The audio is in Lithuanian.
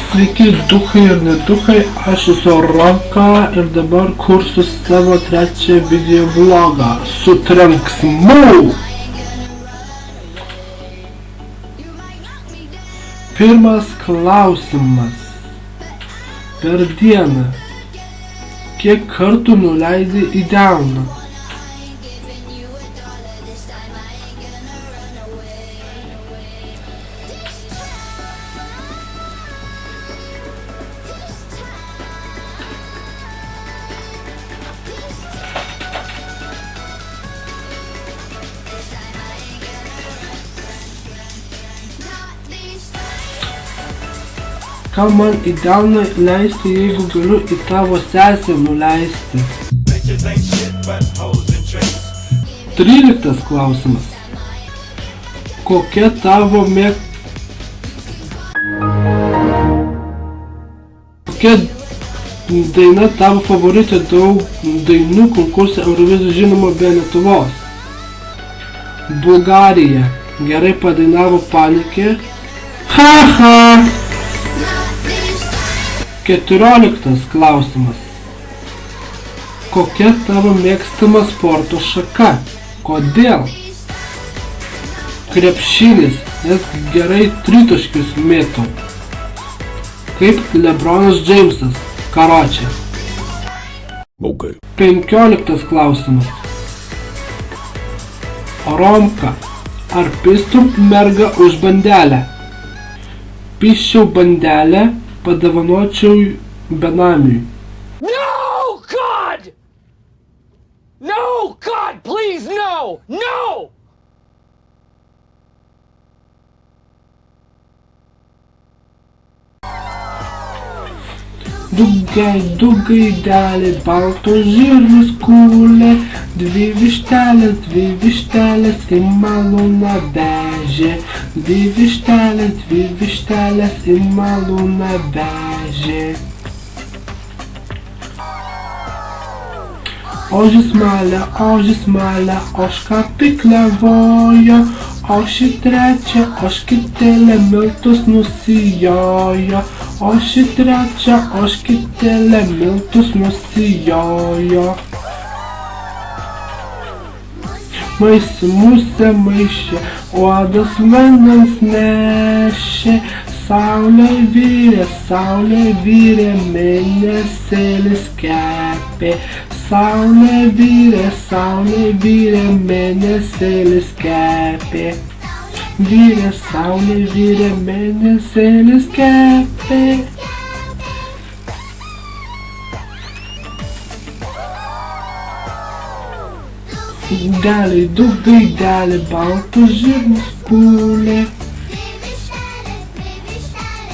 Sveiki duchai ir neduchai, aš esu Roka ir dabar kursiu savo trečią video vlogą su trenksmu. Pirmas klausimas. Per dieną kiek kartų nuleidi į delną? Ką man į delną leisti, jeigu galiu į tavo sesę nuleisti? 13 klausimas. Kokia tavo Kokia daina tavo favoritė daug dainų konkurse Eurovizijos žinoma be Lietuvos? Bulgarija. Gerai padainavo Panikė. Haha! 14 klausimas. Kokia tavo mėgstama sporto šaka? Kodėl? Krepšinis, nes gerai tritaškius mėto. Kaip LeBronas Jamesas. Karočią. 15 klausimas. Romka. Ar pistum mergą už bandelę? Pisčiau bandelę, padavanočiau benamiui. No, God! No, God, please, no! No! Du gaidelė, baltos žirnos kūlė, dvi vištelės į malūną vežė, dvi vištelės į malūną vežė. Ožis malė, ožka piklevojo, o ši trečia ožkitelė miltus nusijojo, o ši trečia ožkitelė miltus nusijojo. Musė maišė, uodas vandens nešė, saulė vyrė, mėnesėlis kepė. Saulė vyrė, mėnesėlis kepė. Saulė vyrė, mėnesėlis kepė. Du gaidelė, baltos žirnos kūlė.